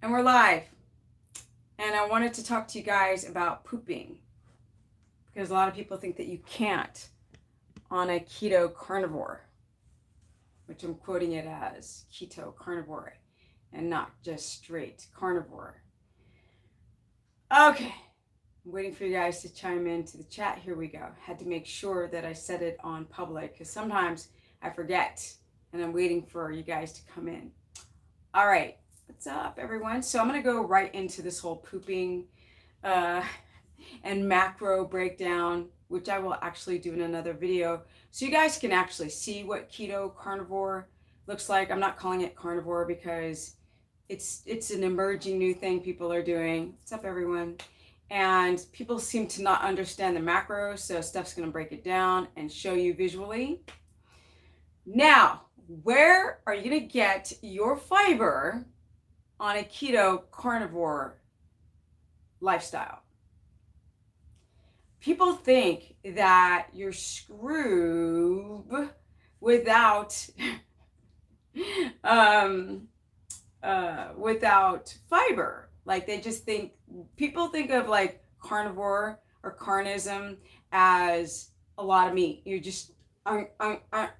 And we're live. And I wanted to talk to you guys about pooping because a lot of people think that you can't on a keto carnivore, which I'm quoting it as keto carnivore and not just straight carnivore. Okay, I'm waiting for you guys to chime into the chat. Here we go. Had to make sure that I said it on public because sometimes I forget and I'm waiting for you guys to come in. All right. What's up, everyone? So I'm going to go right into this whole pooping and macro breakdown, which I will actually do in another video. So you guys can actually see what keto carnivore looks like. I'm not calling it carnivore because it's an emerging new thing people are doing. What's up, everyone? And people seem to not understand the macros, so Steph's going to break it down and show you visually. Now, where are you going to get your fiber on a keto carnivore lifestyle? People think that you're screwed without without fiber. Like they just think, people think of like carnivore or carnism as a lot of meat. You're just a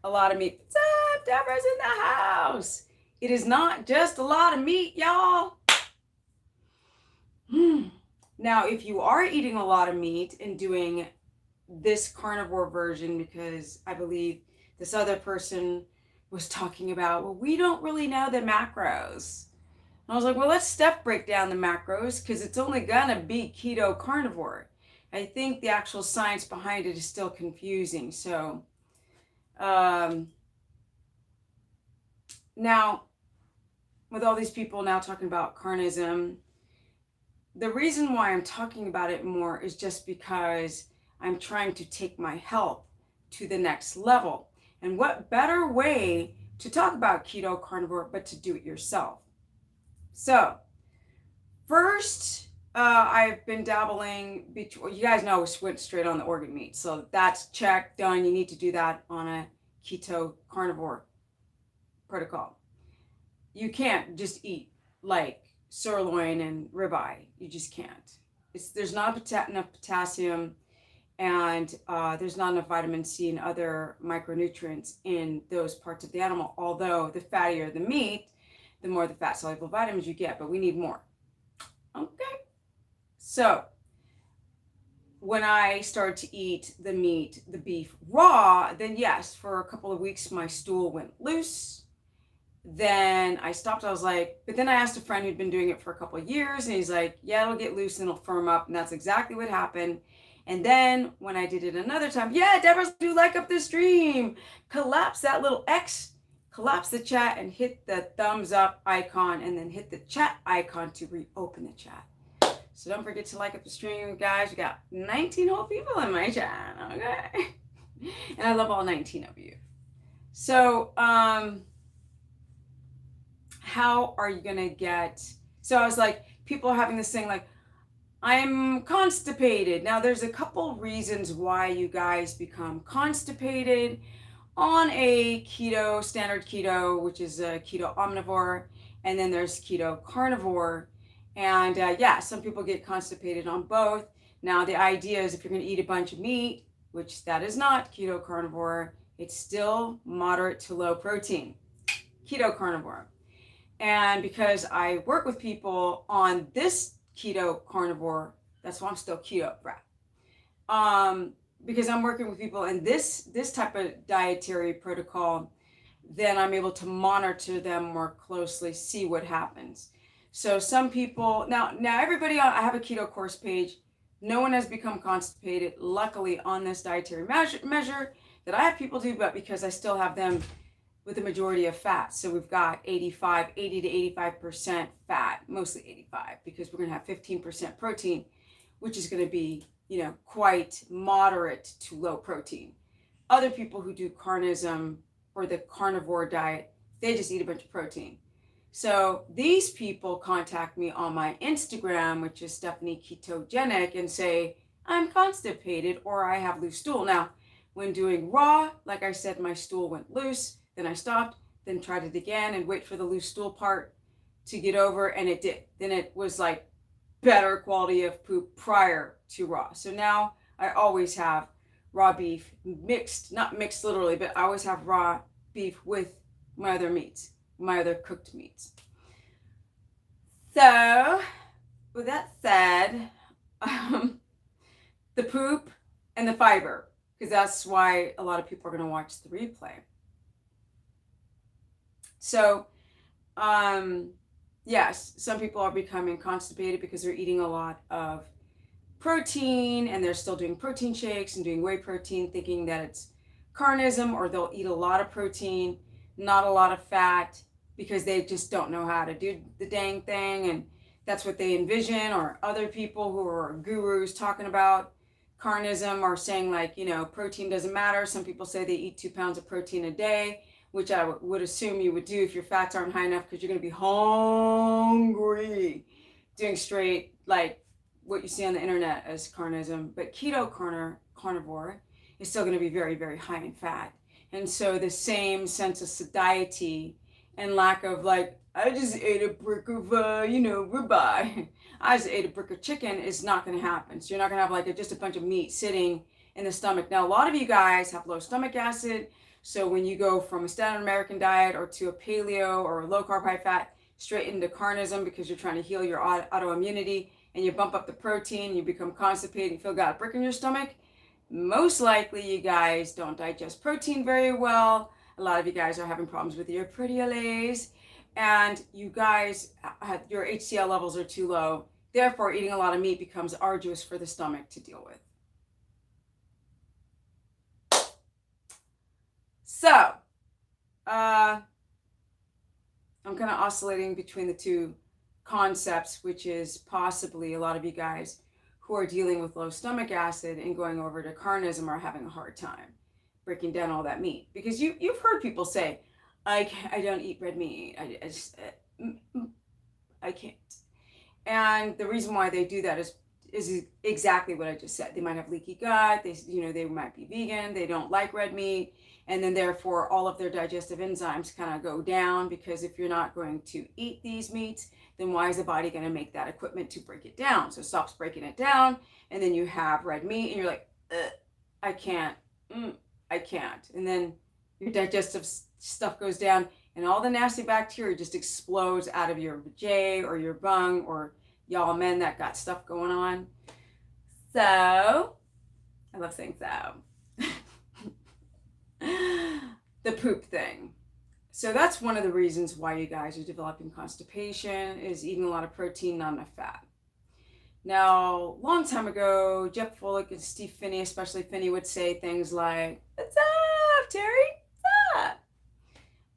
lot of meat. What's up? Deborah's in the house. It is not just a lot of meat, y'all. Now, if you are eating a lot of meat and doing this carnivore version, because I believe this other person was talking about, well, we don't really know the macros. And I was like, well, let's Steph break down the macros because it's only gonna be keto carnivore. I think the actual science behind it is still confusing. So, now, with all these people now talking about carnism, the reason why I'm talking about it more is just because I'm trying to take my health to the next level. And what better way to talk about keto carnivore but to do it yourself? So, first, I've been dabbling between, you guys know, we went straight on the organ meat. So that's checked, done. You need to do that on a keto carnivore protocol. You can't just eat like sirloin and ribeye. You just can't. There's not enough potassium and there's not enough vitamin C and other micronutrients in those parts of the animal. Although the fattier the meat, the more the fat soluble vitamins you get, but we need more. Okay. So when I started to eat the meat, the beef raw, then yes, for a couple of weeks, my stool went loose. Then I stopped. I was like, but then I asked a friend who'd been doing it for a couple of years, and he's like, yeah, it'll get loose and it'll firm up. And that's exactly what happened. And then when I did it another time, yeah, Deborah, do like up the stream, collapse that little X, collapse the chat and hit the thumbs up icon and then hit the chat icon to reopen the chat. So don't forget to like up the stream, guys. We got 19 whole people in my chat, okay? And I love all 19 of you. So, how are you gonna get, so I was like, people are having this thing like, I'm constipated. Now there's a couple reasons why you guys become constipated on a keto, standard keto, which is a keto omnivore, and then there's keto carnivore. And yeah, some people get constipated on both. Now the idea is if you're gonna eat a bunch of meat, which that is not keto carnivore, it's still moderate to low protein, keto carnivore. And because I work with people on this keto carnivore, that's why I'm still keto, right? Because I'm working with people in this type of dietary protocol, then I'm able to monitor them more closely, see what happens. So some people, now everybody, I have a keto course page. No one has become constipated, luckily, on this dietary measure that I have people do, but because I still have them with the majority of fat. So we've got 80 to 85% fat, mostly 85, because we're gonna have 15% protein, which is gonna be, quite moderate to low protein. Other people who do carnism or the carnivore diet, they just eat a bunch of protein. So these people contact me on my Instagram, which is Stephanie Ketogenic, and say, I'm constipated or I have loose stool. Now, when doing raw, like I said, my stool went loose. Then I stopped, then tried it again and wait for the loose stool part. to get over, and it did. Then it was like better quality of poop prior to raw. So now I always have raw beef mixed, not mixed literally, but I always have raw beef with my other meats, my other cooked meats. So with that said, the poop and the fiber, because that's why a lot of people are going to watch the replay. So, yes, some people are becoming constipated because they're eating a lot of protein and they're still doing protein shakes and doing whey protein, thinking that it's carnism, or they'll eat a lot of protein, not a lot of fat, because they just don't know how to do the dang thing, and that's what they envision. Or other people who are gurus talking about carnism are saying, like, you know, protein doesn't matter. Some people say they eat 2 pounds of protein a day, which I would assume you would do if your fats aren't high enough, because you're going to be hungry doing straight, like what you see on the internet as carnism. But keto carnivore is still going to be very, very high in fat. And so the same sense of satiety and lack of, like, I just ate a brick of, ribeye. I just ate a brick of chicken is not going to happen. So you're not going to have like just a bunch of meat sitting in the stomach. Now, a lot of you guys have low stomach acid. So when you go from a standard American diet or to a paleo or a low carb, high fat, straight into carnism because you're trying to heal your autoimmunity, and you bump up the protein, you become constipated, you feel got a brick in your stomach, most likely you guys don't digest protein very well. A lot of you guys are having problems with your protease, and you guys have, your HCl levels are too low. Therefore, eating a lot of meat becomes arduous for the stomach to deal with. So, I'm kind of oscillating between the two concepts, which is possibly a lot of you guys who are dealing with low stomach acid and going over to carnism are having a hard time breaking down all that meat. Because you've heard people say, I don't eat red meat. I can't. And the reason why they do that is exactly what I just said. They might have leaky gut. They might be vegan. They don't like red meat. And then therefore all of their digestive enzymes kind of go down, because if you're not going to eat these meats, then why is the body going to make that equipment to break it down? So it stops breaking it down, and then you have red meat and you're like, I can't. I can't. And then your digestive stuff goes down, and all the nasty bacteria just explodes out of your vajay or your bung, or y'all men that got stuff going on. So, I love saying so. The poop thing. So that's one of the reasons why you guys are developing constipation, is eating a lot of protein, not enough fat. Now, long time ago, Jeff Fullick and Steve Finney, especially Finney, would say things like, "What's up, Terry? What's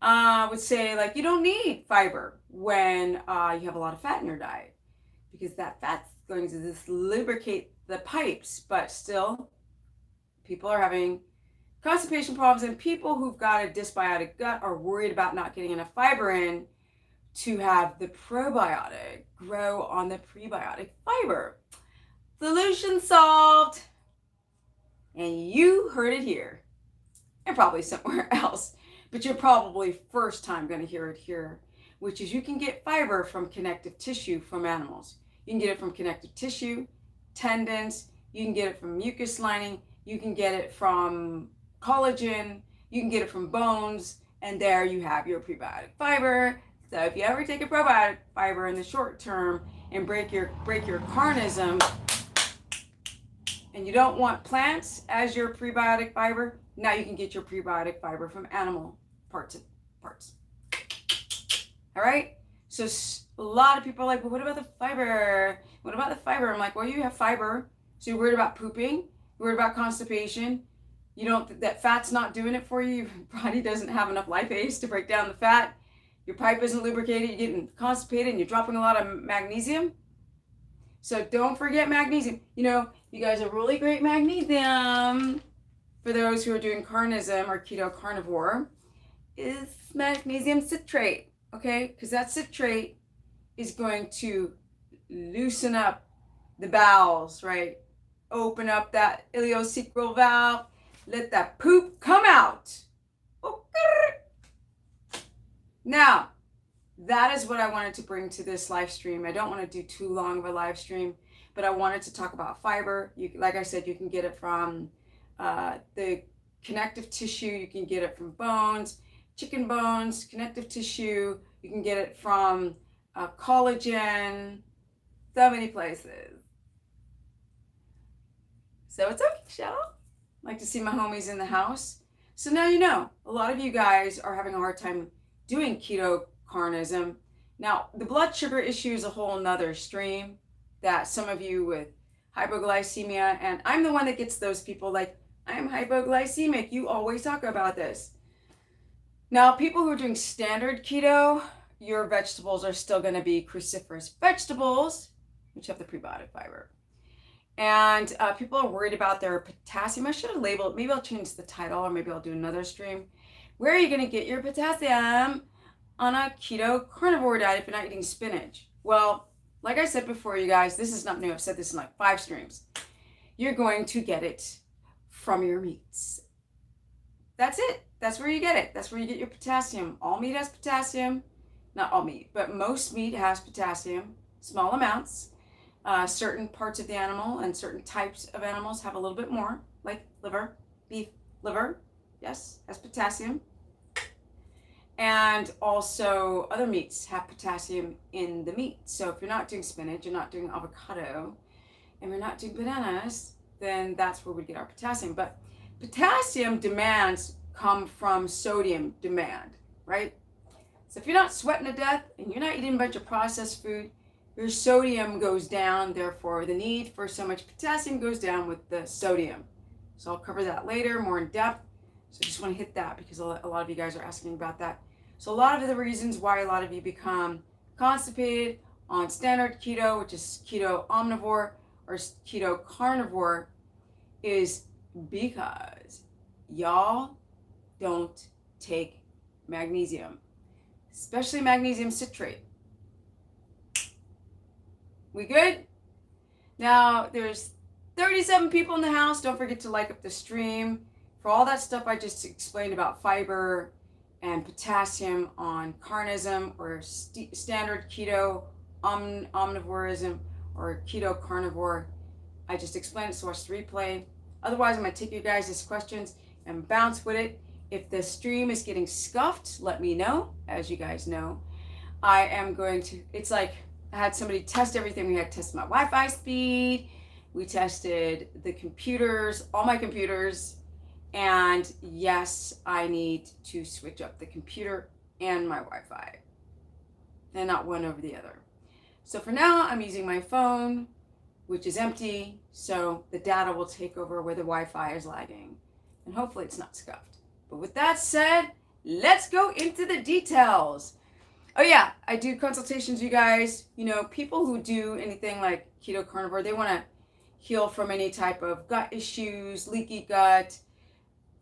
up?" Would say, like, you don't need fiber when you have a lot of fat in your diet, because that fat's going to just lubricate the pipes. But still, people are having constipation problems, and people who've got a dysbiotic gut are worried about not getting enough fiber in to have the probiotic grow on the prebiotic fiber. Solution solved. And you heard it here, and probably somewhere else, but you're probably first time going to hear it here, which is you can get fiber from connective tissue from animals. You can get it from connective tissue, tendons, you can get it from mucus lining, you can get it from collagen, you can get it from bones, and there you have your prebiotic fiber. So if you ever take a probiotic fiber in the short term and break your carnism, and you don't want plants as your prebiotic fiber, now you can get your prebiotic fiber from animal parts. All right? So a lot of people are like, well, what about the fiber? What about the fiber? I'm like, well, you have fiber, so you're worried about pooping, you're worried about constipation. You don't, that fat's not doing it for you. Your body doesn't have enough lipase to break down the fat. Your pipe isn't lubricated. You're getting constipated, and you're dropping a lot of magnesium. So don't forget magnesium. You guys are really great magnesium. For those who are doing carnism or keto carnivore, is magnesium citrate. Okay, because that citrate is going to loosen up the bowels, right? Open up that ileocecal valve. Let that poop come out. Okay. Now, that is what I wanted to bring to this live stream. I don't want to do too long of a live stream, but I wanted to talk about fiber. Like I said, you can get it from the connective tissue. You can get it from bones, chicken bones, connective tissue. You can get it from collagen, so many places. So it's okay, Shell. Like to see my homies in the house. So now you know, a lot of you guys are having a hard time doing keto carnism. Now, the blood sugar issue is a whole nother stream that some of you with hypoglycemia, and I'm the one that gets those people like, I'm hypoglycemic. You always talk about this. Now, people who are doing standard keto, your vegetables are still going to be cruciferous vegetables, which have the prebiotic fiber. And people are worried about their potassium. I should have labeled, maybe I'll change the title, or maybe I'll do another stream. Where are you going to get your potassium on a keto carnivore diet if you're not eating spinach? Well, like I said before, you guys, this is not new. I've said this in like 5 streams. You're going to get it from your meats. That's it. That's where you get it. That's where you get your potassium. All meat has potassium. Not all meat, but most meat has potassium, small amounts. Certain parts of the animal and certain types of animals have a little bit more, like liver, beef liver, yes, has potassium. And also other meats have potassium in the meat. So if you're not doing spinach, you're not doing avocado, and you're not doing bananas, then that's where we get our potassium. But potassium demands come from sodium demand, right? So if you're not sweating to death and you're not eating a bunch of processed food, your sodium goes down, therefore the need for so much potassium goes down with the sodium. So I'll cover that later, more in depth. So I just want to hit that because a lot of you guys are asking about that. So a lot of the reasons why a lot of you become constipated on standard keto, which is keto omnivore or keto carnivore, is because y'all don't take magnesium, especially magnesium citrate. We good? Now, there's 37 people in the house. Don't forget to like up the stream. For all that stuff I just explained about fiber and potassium on carnism or standard keto omnivorism or keto carnivore, I just explained it, so watch the replay. Otherwise, I'm going to take you guys' questions and bounce with it. If the stream is getting scuffed, let me know. As you guys know, I am going to, it's like, I had somebody test everything. We had tested my Wi-Fi speed. We tested the computers, all my computers. And yes, I need to switch up the computer and my Wi-Fi. And not one over the other. So for now, I'm using my phone, which is empty. So the data will take over where the Wi-Fi is lagging. And hopefully it's not scuffed. But with that said, let's go into the details. Oh yeah, I do consultations, you guys. You know, people who do anything like keto carnivore, they want to heal from any type of gut issues, leaky gut,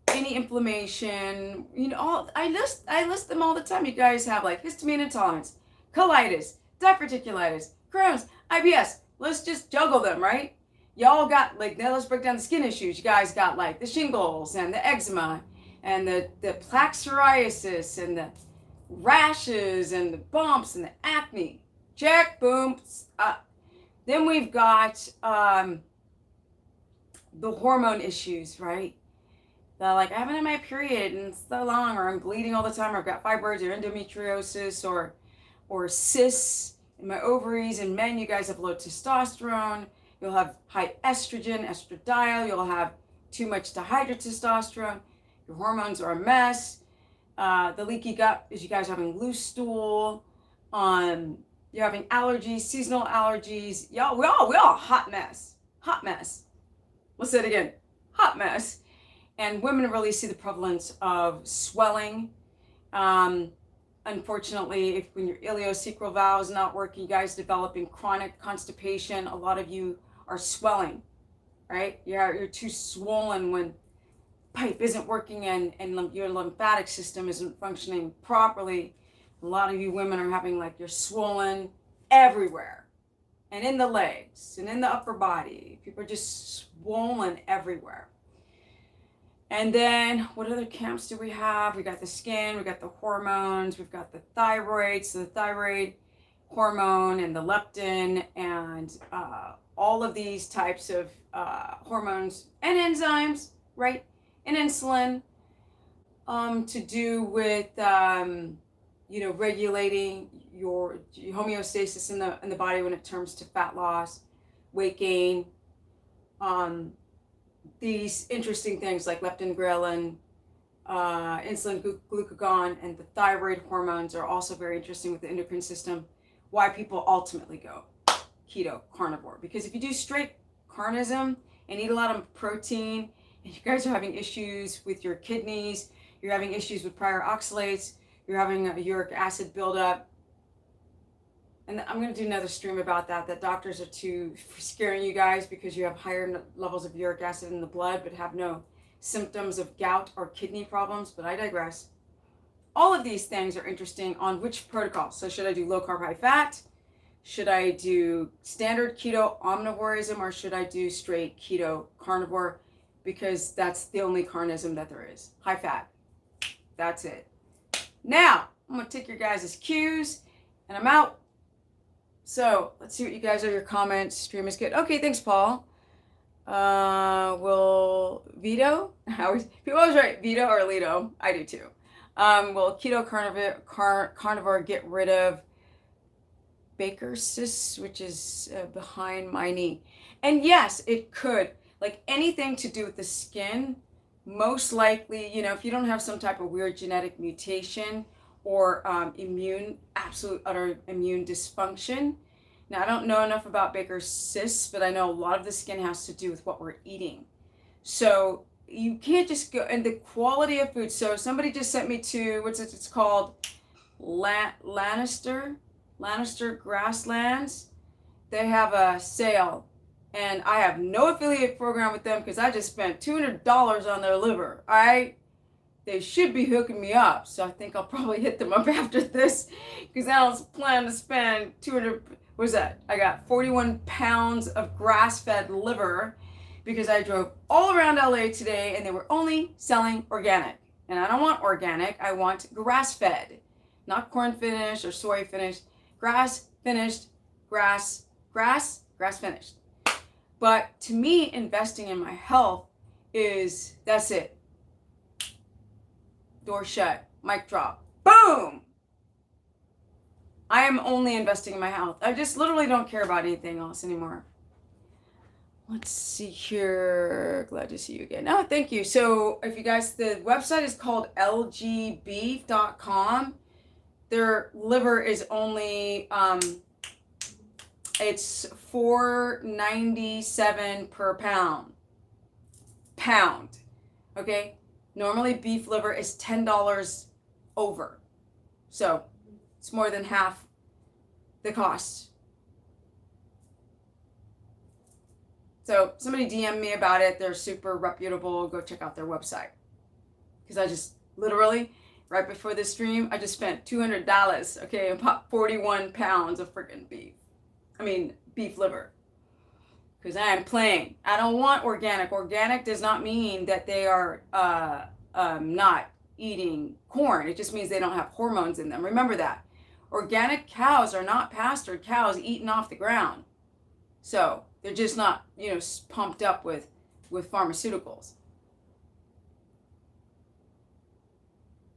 any inflammation. You know, I list them all the time. You guys have like histamine intolerance, colitis, diverticulitis, Crohn's, IBS. Let's just juggle them, right? Y'all got like, now let's break down the skin issues. You guys got like the shingles and the eczema and the plaque psoriasis and the rashes and the bumps and the acne. Check, boom. Then we've got the hormone issues, right? Like, I haven't had my period in so long, or I'm bleeding all the time, or I've got fibroids or endometriosis or cysts in my ovaries. And men, you guys have low testosterone. You'll have high estrogen, estradiol. You'll have too much dihydrotestosterone. Your hormones are a mess. The leaky gut is you guys having loose stool. You're having allergies, seasonal allergies. Y'all, we all hot mess. Hot mess. Let's say it again. Hot mess. And women really see the prevalence of swelling. Unfortunately, when your ileosacral valve is not working, you guys developing chronic constipation. A lot of you are swelling, right? You're too swollen when pipe isn't working and your lymphatic system isn't functioning properly. A lot of you women are having like you're swollen everywhere and in the legs and in the upper body. People are just swollen everywhere. And then what other camps do we have? We got the skin, we got the hormones, we've got the thyroid, so the thyroid hormone and the leptin and all of these types of hormones and enzymes, right? And insulin to do with regulating your homeostasis in the body when it comes to fat loss, weight gain, these interesting things like leptin, ghrelin, insulin, glucagon, and the thyroid hormones are also very interesting with the endocrine system. Why people ultimately go keto, carnivore. Because if you do straight carnism and eat a lot of protein, and you guys are having issues with your kidneys, you're having issues with prior oxalates, you're having a uric acid buildup, and I'm going to do another stream about that doctors are too scaring you guys because you have higher levels of uric acid in the blood but have no symptoms of gout or kidney problems, but I digress. All of these things are interesting on which protocol. So should I do low carb, high fat? Should I do standard keto omnivorism, or should I do straight keto carnivore? Because that's the only carnism that there is. High fat. That's it. Now, I'm going to take your guys' cues, and I'm out. So, let's see what you guys are, your comments. Stream is good. Okay, thanks, Paul. Will Vito? People always write Vito or Lito. I do too. Will keto carnivore get rid of Baker's cyst, which is behind my knee? And yes, it could. Like anything to do with the skin, most likely, if you don't have some type of weird genetic mutation or absolute utter immune dysfunction. Now, I don't know enough about Baker's cysts, but I know a lot of the skin has to do with what we're eating. So you can't just go, and the quality of food. So somebody just sent me to, it's called Lannister Grasslands. They have a sale, and I have no affiliate program with them because I just spent $200 on their liver. All right, they should be hooking me up, so I think I'll probably hit them up after this because I don't plan to spend 200. What is that? I got 41 pounds of grass-fed liver because I drove all around LA today and they were only selling organic. And I don't want organic, I want grass-fed, not corn finished or soy finished. Grass finished, grass finished. But to me, investing in my health that's it. Door shut, mic drop, boom! I am only investing in my health. I just literally don't care about anything else anymore. Let's see here. Glad to see you again. Oh, thank you. So if you guys, the website is called lgbeef.com. Their liver is only, it's $4.97 per pound. Okay? Normally beef liver is $10 over. So it's more than half the cost. So somebody DM me about it. They're super reputable. Go check out their website. Because I just literally, right before this stream, I just spent $200, okay, and bought 41 pounds of freaking beef liver. Because I am playing. I don't want organic. Organic does not mean that they are not eating corn. It just means they don't have hormones in them. Remember that. Organic cows are not pastured cows eaten off the ground. So they're just not, pumped up with pharmaceuticals.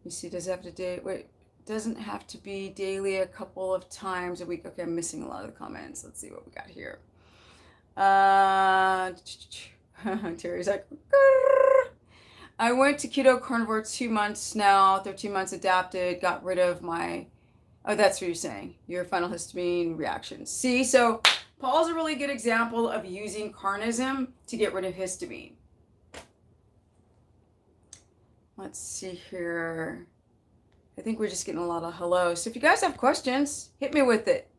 You see, does it have to doesn't have to be daily, a couple of times a week. Okay, I'm missing a lot of the comments. Let's see what we got here. Terry's like, grrr. I went to keto carnivore 2 months now, 13 months adapted, got rid of my, oh, that's what you're saying, your final histamine reactions. See, so Paul's a really good example of using carnism to get rid of histamine. Let's see here. I think we're just getting a lot of hellos. So if you guys have questions, hit me with it.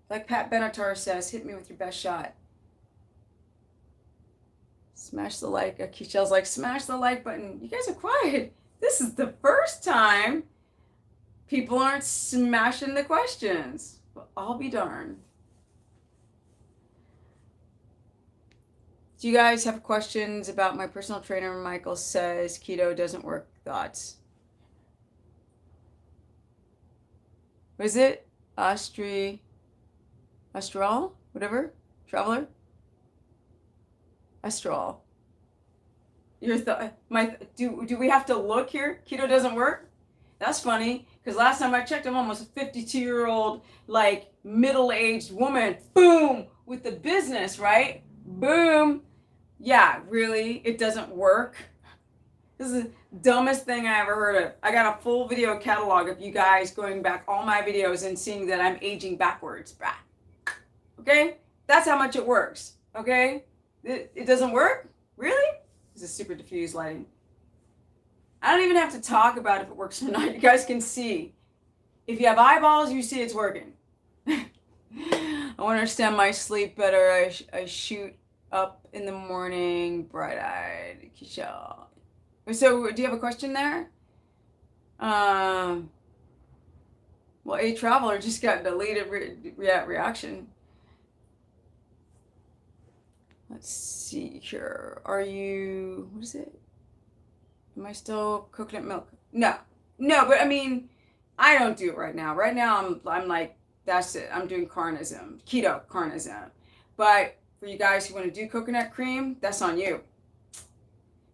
Like Pat Benatar says, hit me with your best shot. Smash the like. Keisha's like, smash the like button. You guys are quiet. This is the first time people aren't smashing the questions. Well, I'll be darned. Do you guys have questions about my personal trainer? Michael says keto doesn't work. Thoughts? What is it? Astral? Whatever? Traveler? Astral. Your do we have to look here? Keto doesn't work? That's funny, because last time I checked, I'm almost a 52-year-old, like, middle-aged woman. Boom! With the business, right? Boom! Yeah, really? It doesn't work? This is the dumbest thing I ever heard of. I got a full video catalog of you guys going back all my videos and seeing that I'm aging backwards. Okay? That's how much it works. Okay? It doesn't work? Really? This is super diffused lighting. I don't even have to talk about if it works or not. You guys can see. If you have eyeballs, you see it's working. I want to understand my sleep better. I shoot up in the morning, bright-eyed. Keisha. So, do you have a question there? Well, a traveler just got deleted reaction. Let's see here. Are you, what is it? Am I still coconut milk? No, but I mean, I don't do it right now. Right now, I'm like, that's it. I'm doing keto carnism. But for you guys who want to do coconut cream, that's on you.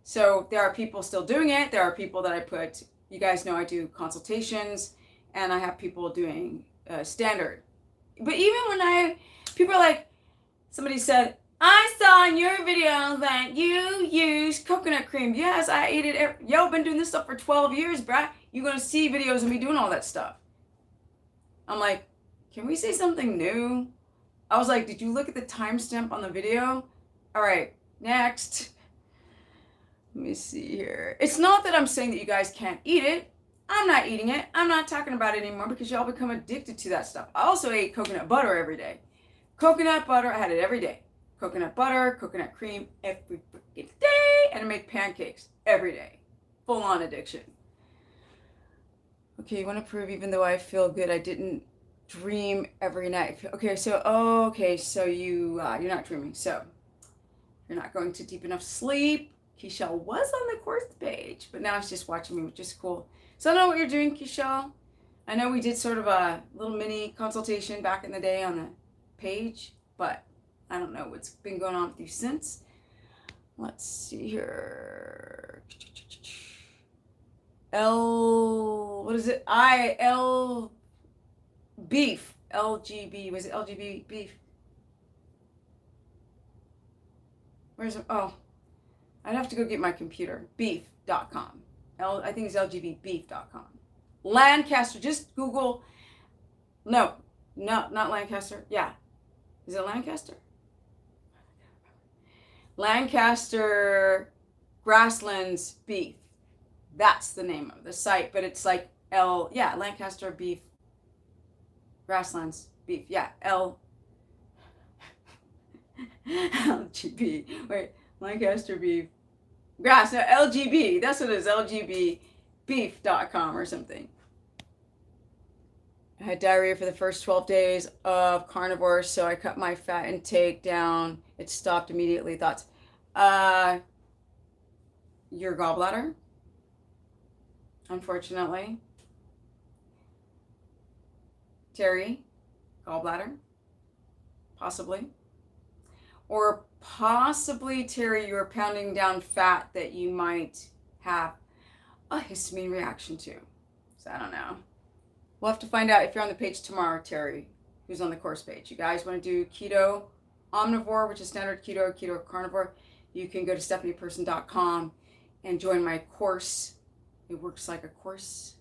So there are people still doing it. There are people that I put, you guys know I do consultations, and I have people doing standard. But even when people are like, somebody said, I saw in your video that you use coconut cream. Yes, I ate it. Yo, I've been doing this stuff for 12 years, bruh. You're going to see videos of me doing all that stuff. I'm like, can we say something new? I was like, did you look at the timestamp on the video? All right, next. Let me see here. It's not that I'm saying that you guys can't eat it. I'm not eating it. I'm not talking about it anymore because y'all become addicted to that stuff. I also ate coconut butter every day. Coconut butter, I had it every day. Coconut butter, coconut cream every freaking day. And I make pancakes every day. Full on addiction. Okay, you want to prove even though I feel good, I didn't dream every night. Okay, so you're not dreaming. So you're not going to deep enough sleep. Keisha was on the course page, but now it's just watching me, which is cool. So I don't know what you're doing, Keisha. I know we did sort of a little mini consultation back in the day on the page, but I don't know what's been going on with you since. Let's see here. What is it? Beef. LGB. Was it LGB beef? Where's it? Oh, I'd have to go get my computer. Beef.com. I think it's lgbbeef.com. Lancaster. Just Google. No, not Lancaster. Yeah. Is it Lancaster? Lancaster Grasslands Beef. That's the name of the site, but it's like Lancaster Beef. Grasslands Beef. Yeah, LGB. Wait, Lancaster Beef. LGB. That's what it is, lgbbeef.com or something. I had diarrhea for the first 12 days of carnivore, so I cut my fat intake down. It stopped immediately. Thoughts? Your gallbladder, unfortunately. Terry, gallbladder, possibly. Or possibly, Terry, you're pounding down fat that you might have a histamine reaction to. So I don't know. We'll have to find out if you're on the page tomorrow, Terry, who's on the course page. You guys want to do keto omnivore, which is standard keto carnivore, you can go to stephanieperson.com and join my course. It works like a course.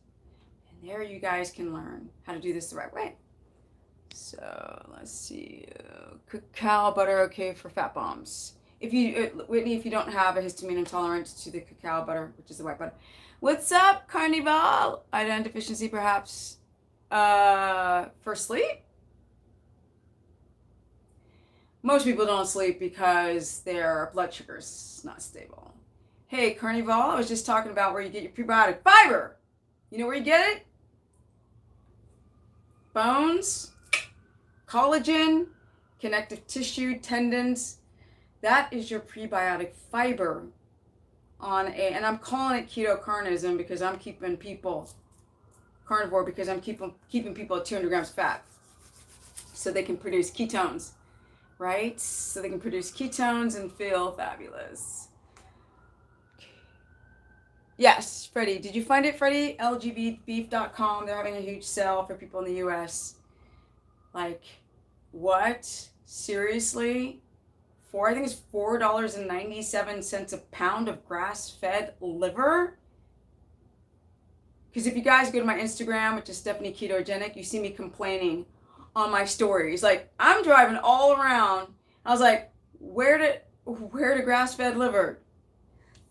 And there you guys can learn how to do this the right way. So let's see. Cacao butter, okay for fat bombs. Whitney, if you don't have a histamine intolerance to the cacao butter, which is the white butter. What's up, Carnivore? Iodine deficiency, perhaps. For sleep? Most people don't sleep because their blood sugar's not stable. Hey, Carnivore, I was just talking about where you get your prebiotic fiber. You know where you get it? Bones, collagen, connective tissue, tendons. That is your prebiotic fiber and I'm calling it keto carnism because I'm keeping people carnivore because I'm keeping people at 200 grams of fat so they can produce ketones, right? So they can produce ketones and feel fabulous. Yes, Freddie. Did you find it, Freddie? lgbbeef.com. They're having a huge sale for people in the US. Like, what? Seriously? I think it's $4.97 a pound of grass-fed liver? Because if you guys go to my Instagram, which is Stephanie Ketogenic, you see me complaining on my stories. Like, I'm driving all around. I was like, where to grass-fed liver?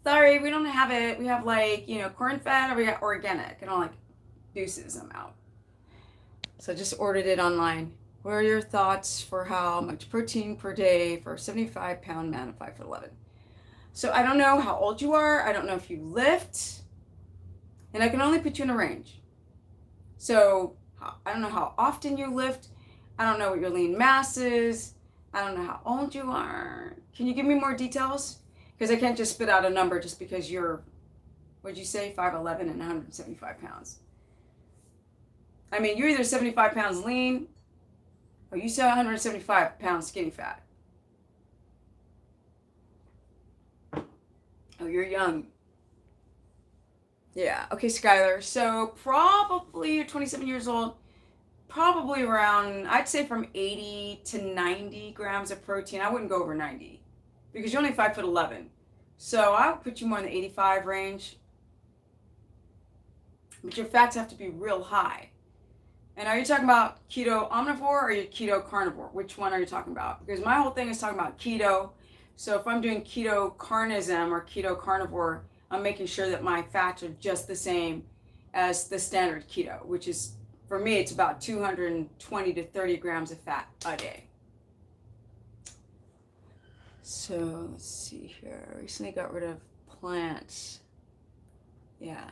Sorry, we don't have it. We have like, corn fat, or we got organic. And I'm like, deuces, I'm out. So I just ordered it online. What are your thoughts for how much protein per day for a 75-pound man of 5'11"? So I don't know how old you are. I don't know if you lift. And I can only put you in a range. So I don't know how often you lift. I don't know what your lean mass is. I don't know how old you are. Can you give me more details? Because I can't just spit out a number just because you're, what'd you say, 5'11" and 175 pounds. I mean, you're either 75 pounds lean or you say 175 pounds skinny fat. Oh, you're young. Yeah. Okay, Skylar. So probably you're 27 years old. Probably around, I'd say from 80 to 90 grams of protein. I wouldn't go over 90 because you're only 5'11". So I would put you more in the 85 range. But your fats have to be real high. And are you talking about keto omnivore or are you keto carnivore? Which one are you talking about? Because my whole thing is talking about keto. So if I'm doing keto carnism or keto carnivore, I'm making sure that my fats are just the same as the standard keto, which is, for me, it's about 220 to 30 grams of fat a day. So let's see here. Recently got rid of plants. Yeah.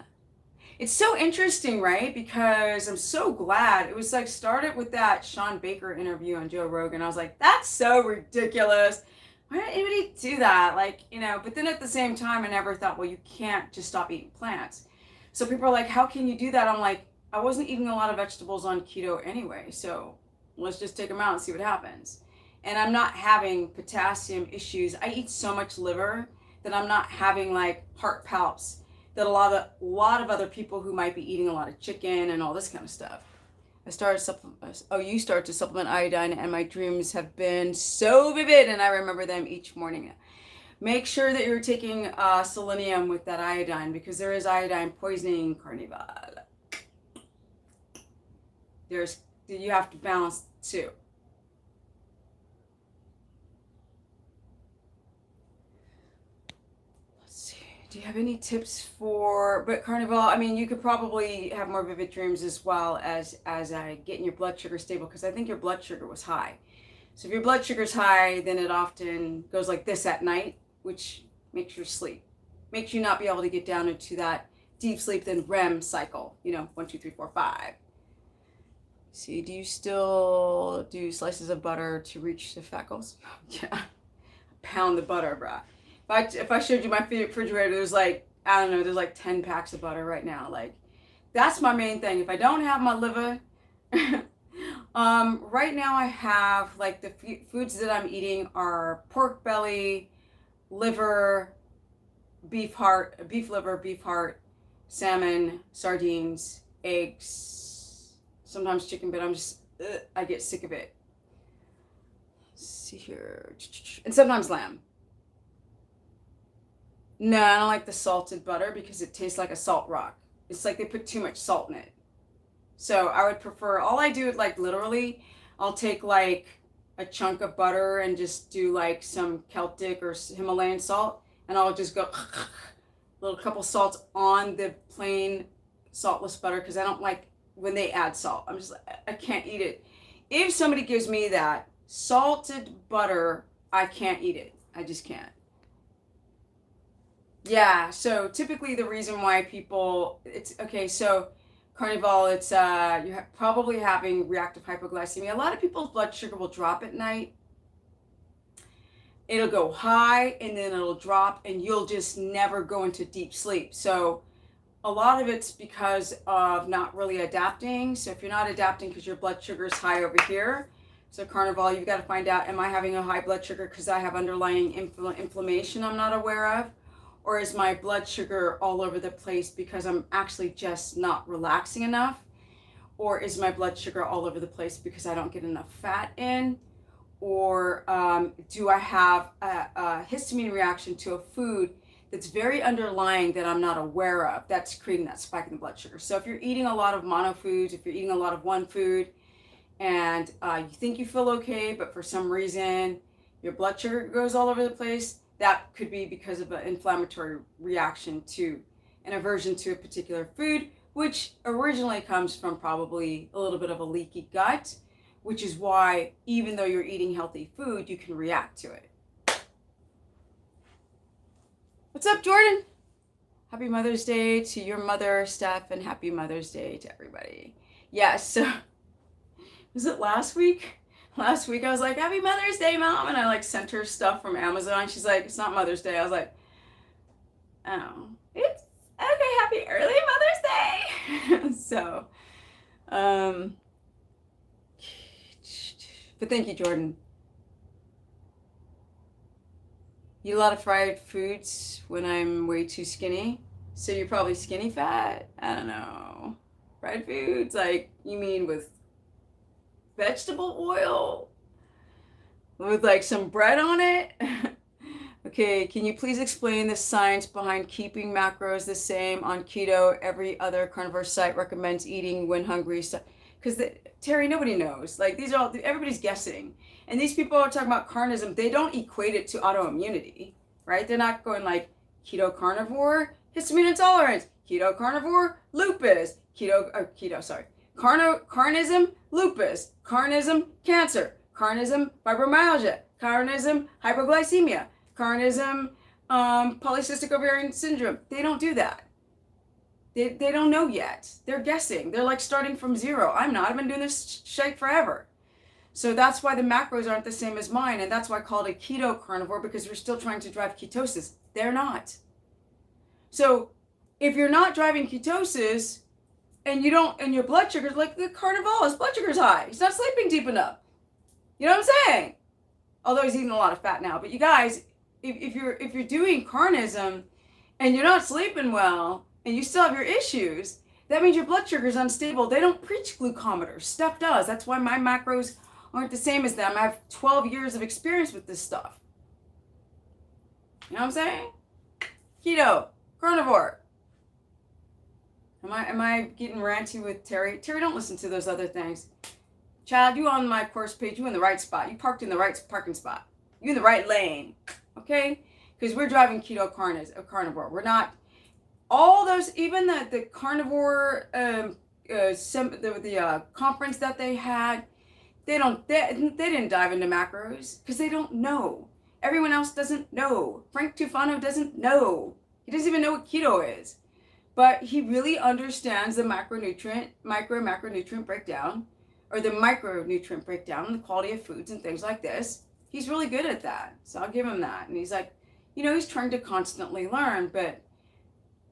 It's so interesting, right? Because I'm so glad. It was like started with that Sean Baker interview on Joe Rogan. I was like, that's so ridiculous. Why did anybody do that? Like, but then at the same time, I never thought, well, you can't just stop eating plants. So people are like, how can you do that? I'm like, I wasn't eating a lot of vegetables on keto anyway. So let's just take them out and see what happens. And I'm not having potassium issues. I eat so much liver that I'm not having like heart palps that a lot of other people who might be eating a lot of chicken and all this kind of stuff. You start to supplement iodine, and my dreams have been so vivid, and I remember them each morning. Make sure that you're taking selenium with that iodine because there is iodine poisoning, Carnivore. You have to balance too. Do you have any tips but Carnivore, I mean, you could probably have more vivid dreams as well as getting your blood sugar stable, because I think your blood sugar was high. So if your blood sugar's high, then it often goes like this at night, which makes you not be able to get down into that deep sleep, then REM cycle, 1, 2, 3, 4, 5. See, do you still do slices of butter to reach the fat goals? Yeah, pound the butter, brah. If I showed you my refrigerator, there's like, I don't know, there's like 10 packs of butter right now. Like, that's my main thing. If I don't have my liver, right now I have like the foods that I'm eating are pork belly, liver, beef liver, beef heart, salmon, sardines, eggs, sometimes chicken, but I get sick of it. Let's see here. And sometimes lamb. No, I don't like the salted butter because it tastes like a salt rock. It's like they put too much salt in it. So I would prefer, all I do is like literally, I'll take like a chunk of butter and just do like some Celtic or Himalayan salt, and I'll just go a little couple salts on the plain saltless butter because I don't like when they add salt. I can't eat it. If somebody gives me that salted butter, I can't eat it. I just can't. Yeah, so typically the reason why so Carnivore, it's you're probably having reactive hypoglycemia. A lot of people's blood sugar will drop at night. it'll go high and then it'll drop and you'll just never go into deep sleep. So a lot of it's because of not really adapting. So if you're not adapting because your blood sugar is high over here, so Carnivore, you've got to find out, am I having a high blood sugar because I have underlying inflammation I'm not aware of? Or is my blood sugar all over the place because I'm actually just not relaxing enough? Or is my blood sugar all over the place because I don't get enough fat in? Or do I have a histamine reaction to a food that's very underlying that I'm not aware of, that's creating that spike in the blood sugar? So if you're eating a lot of mono foods, if you're eating a lot of one food, and you think you feel okay, but for some reason your blood sugar goes all over the place, that could be because of an inflammatory reaction to an aversion to a particular food, which originally comes from probably a little bit of a leaky gut, which is why even though you're eating healthy food, you can react to it. What's up, Jordan? Happy Mother's Day to your mother, Steph, and happy Mother's Day to everybody. Yes, so was it last week? Last week I was like, happy Mother's Day, Mom, and I like sent her stuff from Amazon. She's like, it's not Mother's Day. I was like, oh, it's okay, happy early Mother's Day. So, but thank you, Jordan. Eat a lot of fried foods when I'm way too skinny. So you're probably skinny fat? I don't know. Fried foods, like, you mean with vegetable oil? With like some bread on it? Okay, can you please explain the science behind keeping macros the same on keto? Every other carnivore site recommends eating when hungry. Because Terry, nobody knows. Like, these are all, everybody's guessing. And these people are talking about carnism. They don't equate it to autoimmunity, right? They're not going like keto carnivore, histamine intolerance, keto carnivore, lupus, carnism, lupus, carnism, cancer, carnism, fibromyalgia, carnism, hypoglycemia, carnism, polycystic ovarian syndrome. They don't do that. They don't know yet. They're guessing. They're like starting from zero. I'm not. I've been doing this shit forever. So that's why the macros aren't the same as mine. And that's why I call it a keto carnivore, because we're still trying to drive ketosis. They're not. So if you're not driving ketosis and you don't, and your blood sugar, like the carnivore, his blood sugar's high. He's not sleeping deep enough. You know what I'm saying? Although he's eating a lot of fat now. But you guys, if you're doing carnism and you're not sleeping well and you still have your issues, that means your blood sugar is unstable. They don't preach glucometers. Steph does. That's why my macros aren't the same as them. I have 12 years of experience with this stuff. You know what I'm saying? Keto, carnivore. Am I getting ranty with Terry? Terry, don't listen to those other things. Child, you on my course page. You in the right spot. You parked in the right parking spot. You in the right lane. Okay? Because we're driving keto carnivore. We're not all those, even the carnivore the conference that they had. They didn't dive into macros because they don't know. Everyone else doesn't know. Frank Tufano doesn't know. He doesn't even know what keto is. But he really understands the macronutrient breakdown, or the micronutrient breakdown and the quality of foods and things like this. He's really good at that. So I'll give him that. And he's like, he's trying to constantly learn, but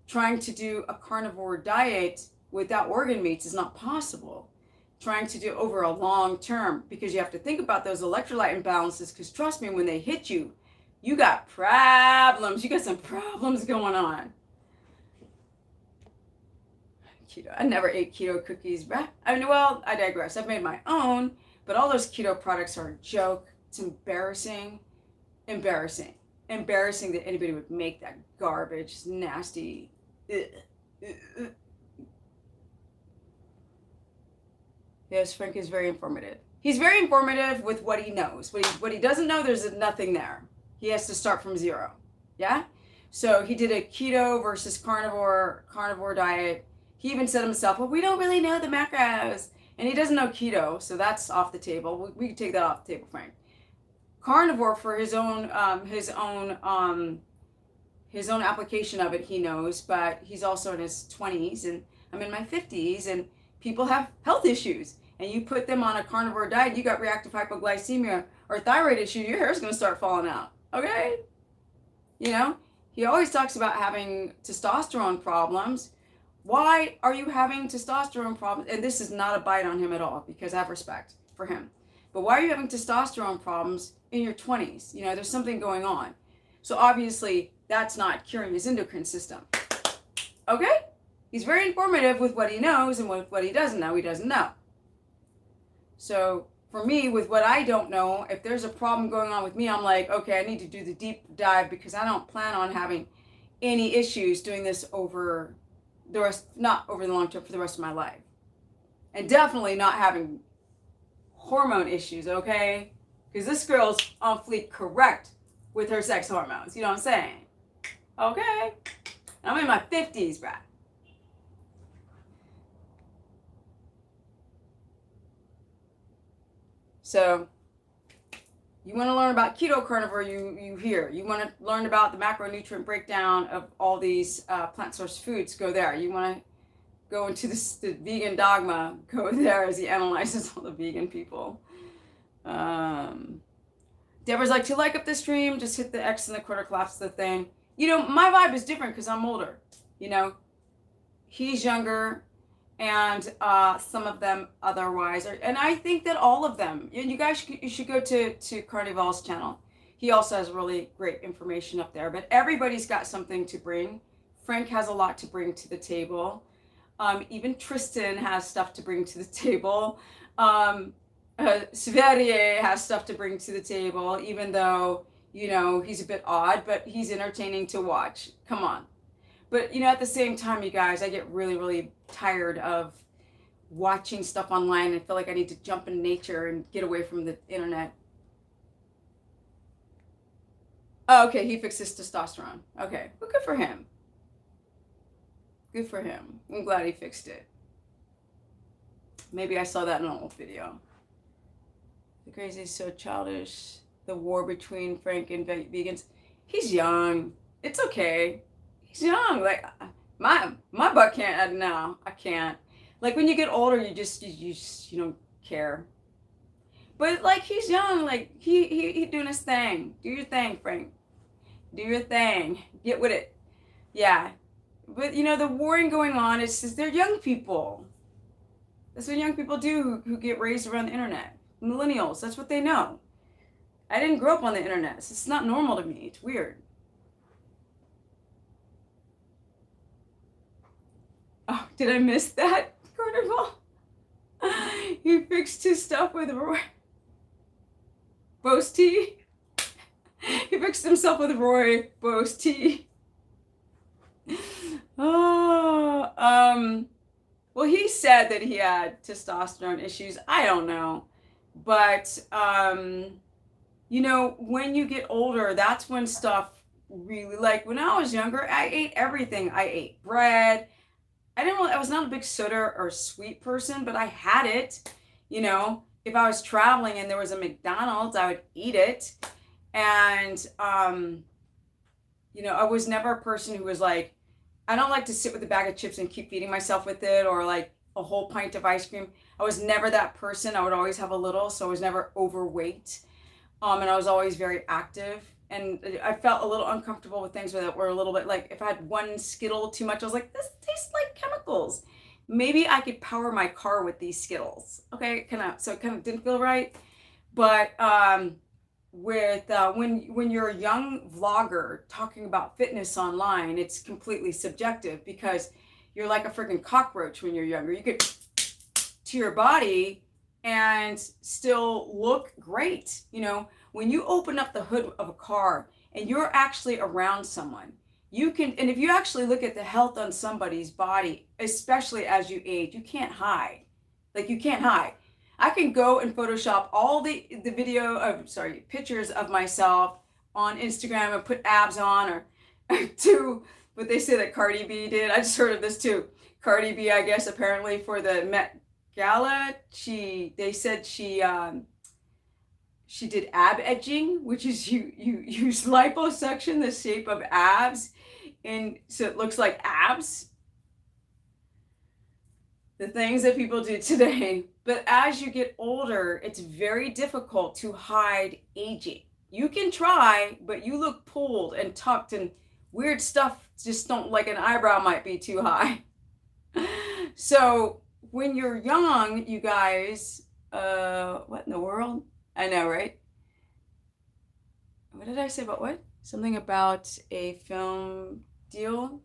trying to do a carnivore diet without organ meats is not possible. Trying to do over a long term, because you have to think about those electrolyte imbalances, because trust me, when they hit you, you got problems. You got some problems going on. Keto. I never ate keto cookies. I digress. I've made my own, but all those keto products are a joke. It's embarrassing. Embarrassing that anybody would make that garbage. It's nasty. Yes, Frank is very informative. He's very informative with what he knows. What he doesn't know, there's nothing there. He has to start from zero. Yeah? So he did a keto versus carnivore diet. He even said himself, well, we don't really know the macros. And he doesn't know keto, so that's off the table. We can take that off the table, Frank. Carnivore, for his own application of it, he knows, but he's also in his 20s, and I'm in my 50s, and people have health issues. And you put them on a carnivore diet, you got reactive hypoglycemia or thyroid issue, your hair's going to start falling out. Okay? You know, he always talks about having testosterone problems. Why are you having testosterone problems? And this is not a bite on him at all, because I have respect for him. But why are you having testosterone problems in your 20s? You know, there's something going on. So obviously, that's not curing his endocrine system. Okay? He's very informative with what he knows, and with what he doesn't know, he doesn't know. So for me, with what I don't know, if there's a problem going on with me, I'm like, okay, I need to do the deep dive, because I don't plan on having any issues doing this over the rest, not over the long term, for the rest of my life. And definitely not having hormone issues, okay? Because this girl's on fleek correct with her sex hormones. You know what I'm saying? Okay? I'm in my 50s, Brad. So, you want to learn about keto carnivore, you hear. You want to learn about the macronutrient breakdown of all these plant source foods, go there. You want to go into the vegan dogma, go there, as he analyzes all the vegan people. Deborah's like, to like up the stream, just hit the X and the quarter collapse the thing. You know, my vibe is different because I'm older. You know, he's younger, and some of them otherwise are, and I think that all of them, you guys, you should go to Carnivore's channel. He also has really great information up there, but everybody's got something to bring. Frank has a lot to bring to the table. Even Tristan has stuff to bring to the table. Sverre has stuff to bring to the table, even though, you know, he's a bit odd, but he's entertaining to watch. Come on. But, you know, at the same time, you guys, I get really, really tired of watching stuff online and feel like I need to jump in nature and get away from the internet. Oh, okay, he fixed his testosterone. Okay, well, good for him. Good for him. I'm glad he fixed it. Maybe I saw that in an old video. The crazy is so childish. The war between Frank and vegans. He's young. It's okay. He's young. Like, my butt can't no, I can't. Like, when you get older, you don't care. But like, he's young. Like, he doing his thing. Do your thing, Frank. Do your thing. Get with it. Yeah. But you know, the warring going on is they're young people. That's what young people do who get raised around the internet. Millennials, that's what they know. I didn't grow up on the internet, so it's not normal to me. It's weird. Oh, did I miss that, Carnival? He fixed his stuff with Roy. Bose tea? He fixed himself with Roy Bose tea. Oh, well, he said that he had testosterone issues. I don't know. But, you know, when you get older, that's when stuff really, like when I was younger, I ate everything. I ate bread. I was not a big soda or sweet person, but I had it. You know, if I was traveling and there was a McDonald's, I would eat it. And, you know, I was never a person who was like, I don't like to sit with a bag of chips and keep feeding myself with it, or like a whole pint of ice cream. I was never that person. I would always have a little, so I was never overweight. And I was always very active. And I felt a little uncomfortable with things that were a little bit like, if I had one Skittle too much, I was like, this tastes like chemicals. Maybe I could power my car with these Skittles. Okay, so it kind of didn't feel right. But when you're a young vlogger talking about fitness online, it's completely subjective, because you're like a freaking cockroach when you're younger. You could to your body and still look great. You know, when you open up the hood of a car and you're actually around someone, you can, and if you actually look at the health on somebody's body, especially as you age, you can't hide. Like, you can't hide. I can go and Photoshop all the pictures of myself on Instagram and put abs on, or do what they say that Cardi B did. I just heard of this too. Cardi B, I guess, apparently for the Met Gala, they said she did ab edging, which is you use liposuction, the shape of abs, and so it looks like abs. The things that people do today. But as you get older, it's very difficult to hide aging. You can try, but you look pulled and tucked and weird stuff. Just don't, like an eyebrow might be too high. So when you're young, you guys, what in the world? I know, right? What did I say about what? Something about a film deal?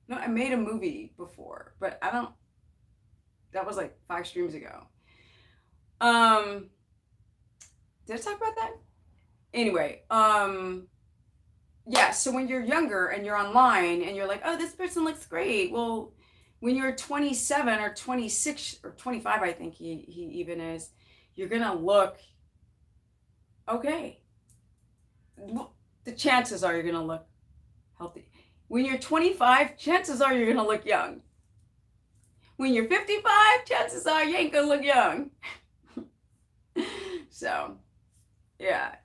No, I made a movie before, but I don't, that was like 5 streams ago. Um, did I talk about that? Anyway, yeah, so when you're younger and you're online and you're like, oh, this person looks great. Well, when you're 27 or 26 or 25, I think he even is, you're gonna look okay. The chances are you're gonna look healthy. When you're 25, chances are you're gonna look young. When you're 55, chances are you ain't gonna look young. So, yeah.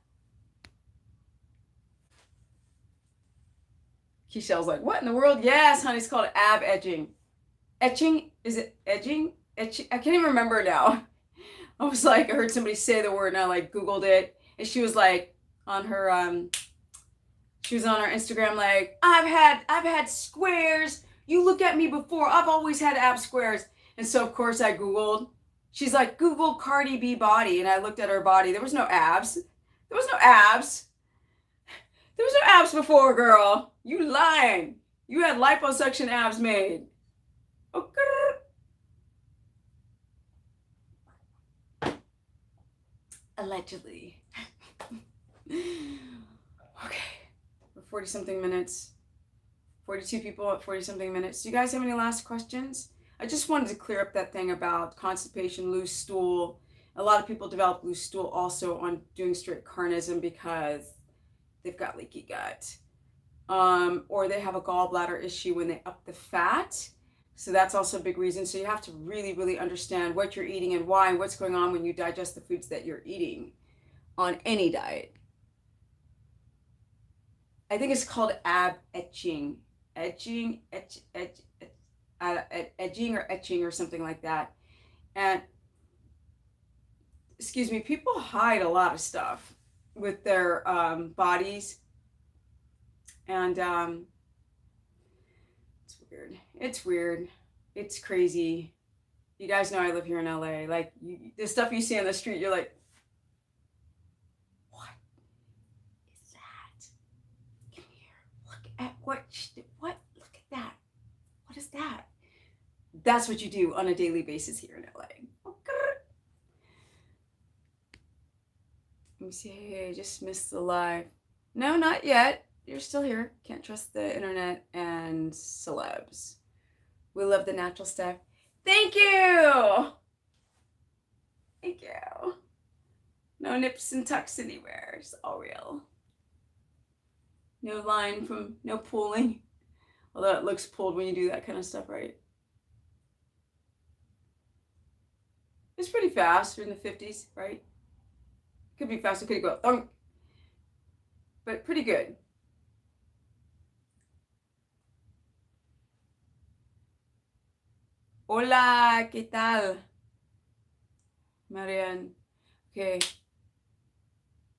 Kichelle's like, what in the world? Yes, honey, it's called ab edging. Etching? Is it edging? Etching? I can't even remember now. I was like, I heard somebody say the word and I like Googled it. And she was like on her she was on her Instagram like, I've had squares. You look at me before. I've always had ab squares. And so of course I Googled. She's like, Google Cardi B body. And I looked at her body. There was no abs. There was no abs. There was no abs before, girl. You lying. You had liposuction abs made. Okay. Allegedly. Okay. We're 40 something minutes. 42 people at 40 something minutes. Do you guys have any last questions? I just wanted to clear up that thing about constipation, loose stool. A lot of people develop loose stool also on doing strict carnism because they've got leaky gut. Or they have a gallbladder issue when they up the fat. So that's also a big reason. So you have to really, really understand what you're eating and why and what's going on when you digest the foods that you're eating on any diet. I think it's called ab etching. Edging or etching or something like that. And excuse me, people hide a lot of stuff with their bodies. And it's weird. It's weird. It's crazy. You guys know I live here in LA. Like the stuff you see on the street, you're like, what is that? Come here. Look at what? Look at that. What is that? That's what you do on a daily basis here in LA. Let me see. Hey, I just missed the live. No, not yet. You're still here. Can't trust the internet and celebs. We love the natural stuff. Thank you. Thank you. No nips and tucks anywhere. It's all real. No line from, no pulling. Although it looks pulled when you do that kind of stuff, right? It's pretty fast. We're in the 50s, right? Could be faster, could go thunk. But pretty good. Hola, ¿qué tal? Marianne. Okay.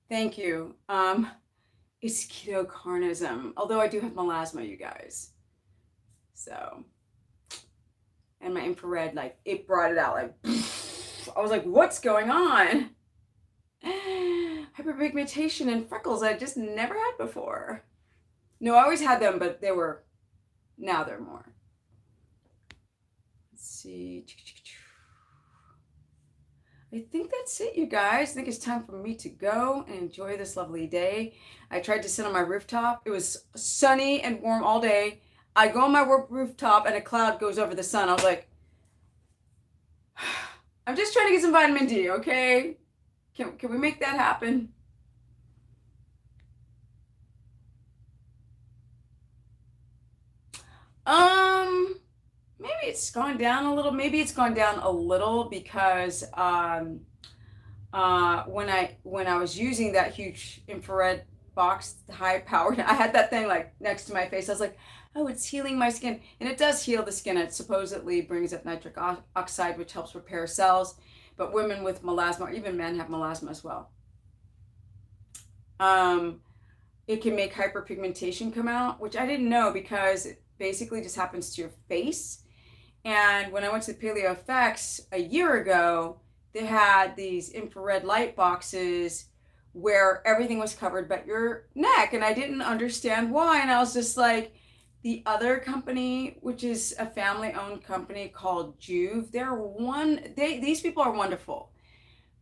Thank you. It's keto carnism. Although I do have melasma, you guys. So, and my infrared, like, it brought it out. Like, I was like, what's going on? Hyperpigmentation and freckles I just never had before. No, I always had them, but now they're more. Let's see. I think that's it, you guys. I think it's time for me to go and enjoy this lovely day. I tried to sit on my rooftop. It was sunny and warm all day. I go on my rooftop and a cloud goes over the sun. I was like, I'm just trying to get some vitamin D, okay? Can we make that happen? Maybe it's gone down a little. Maybe it's gone down a little because when I was using that huge infrared box, high powered, I had that thing like next to my face. I was like, oh, it's healing my skin, and it does heal the skin. It supposedly brings up nitric oxide, which helps repair cells. but women with melasma, or even men have melasma as well. It can make hyperpigmentation come out, which I didn't know because it basically just happens to your face. And when I went to Paleo Effects a year ago, they had these infrared light boxes where everything was covered but your neck. And I didn't understand why. And I was just like, the other company, which is a family-owned company called Juve, these people are wonderful,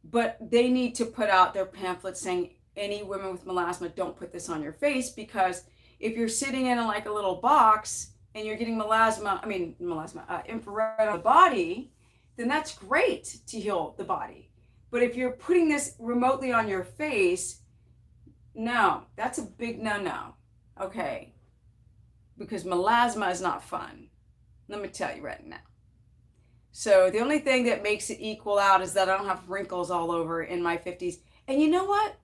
but they need to put out their pamphlets saying any women with melasma, don't put this on your face, because if you're sitting in like a little box and you're getting infrared on the body, then that's great to heal the body. But if you're putting this remotely on your face, no, that's a big no-no, okay? Because melasma is not fun. Let me tell you right now. So the only thing that makes it equal out is that I don't have wrinkles all over in my 50s. And you know what?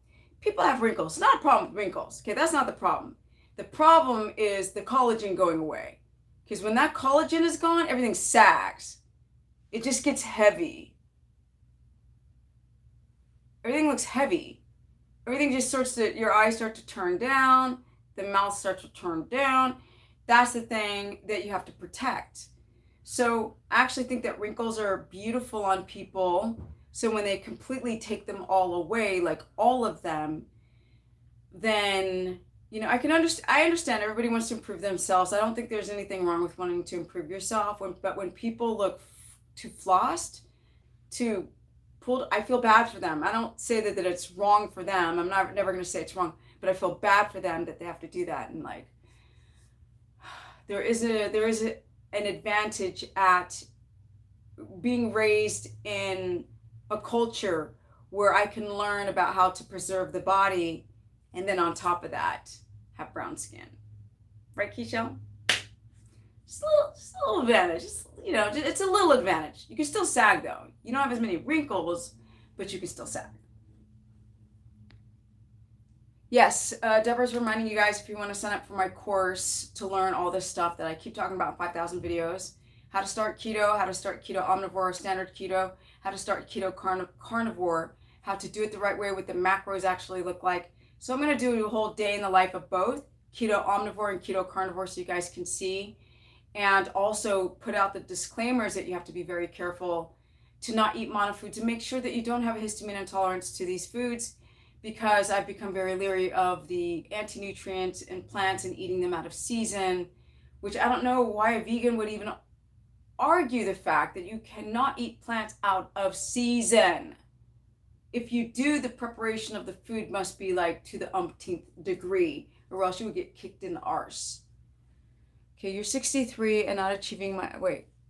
People have wrinkles. It's not a problem with wrinkles. Okay, that's not the problem. The problem is the collagen going away. Because when that collagen is gone, everything sags. It just gets heavy. Everything looks heavy. Everything just your eyes start to turn down. The mouth starts to turn down. That's the thing that you have to protect. So I actually think that wrinkles are beautiful on people. So when they completely take them all away, like all of them, then, I understand everybody wants to improve themselves. I don't think there's anything wrong with wanting to improve yourself. But when people look too flossed, too pulled, I feel bad for them. I don't say that it's wrong for them. I'm never going to say it's wrong, but I feel bad for them that they have to do that. And like, there is an advantage at being raised in a culture where I can learn about how to preserve the body, and then on top of that, have brown skin. Right, Keisha? Just a little advantage. It's a little advantage. You can still sag though. You don't have as many wrinkles, but you can still sag. Yes, Deborah's reminding you guys, if you want to sign up for my course to learn all this stuff that I keep talking about in 5,000 videos, how to start keto, how to start keto omnivore, standard keto, how to start keto carnivore, how to do it the right way, what the macros actually look like. So I'm going to do a whole day in the life of both keto omnivore and keto carnivore so you guys can see, and also put out the disclaimers that you have to be very careful to not eat monofoods and make sure that you don't have a histamine intolerance to these foods, because I've become very leery of the anti-nutrients in plants and eating them out of season, which I don't know why a vegan would even argue the fact that you cannot eat plants out of season. If you do, the preparation of the food must be like to the umpteenth degree, or else you would get kicked in the arse. Okay, you're 63 and not achieving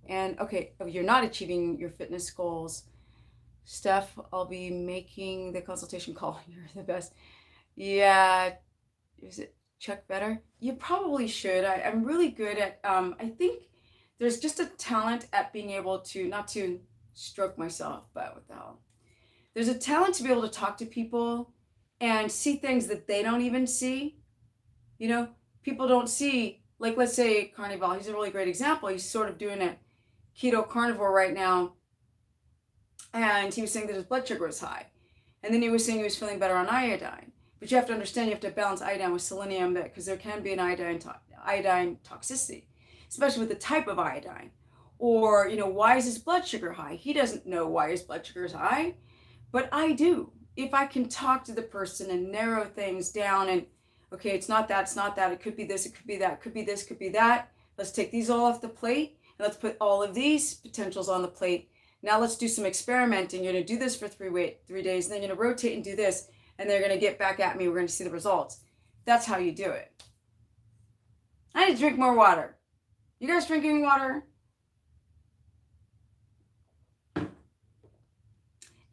you're not achieving your fitness goals. Steph, I'll be making the consultation call. You're the best. Yeah, is it Chuck better? You probably should. I'm really good at, I think there's just a talent at being able to, not to stroke myself, but what the hell. There's a talent to be able to talk to people and see things that they don't even see. People don't see, like let's say Carnivore, he's a really great example. He's sort of doing a keto carnivore right now. And he was saying that his blood sugar was high. And then he was saying he was feeling better on iodine. But you have to understand, you have to balance iodine with selenium, because there can be an iodine toxicity, especially with the type of iodine. Or, why is his blood sugar high? He doesn't know why his blood sugar is high, but I do. If I can talk to the person and narrow things down and, okay, it's not that, it could be this, it could be that, could be this, could be that. Let's take these all off the plate, and let's put all of these potentials on the plate. Now let's do some experimenting. You're going to do this for 3 days, and then you're going to rotate and do this, and they're going to get back at me. We're going to see the results. That's how you do it. I need to drink more water. You guys drinking water?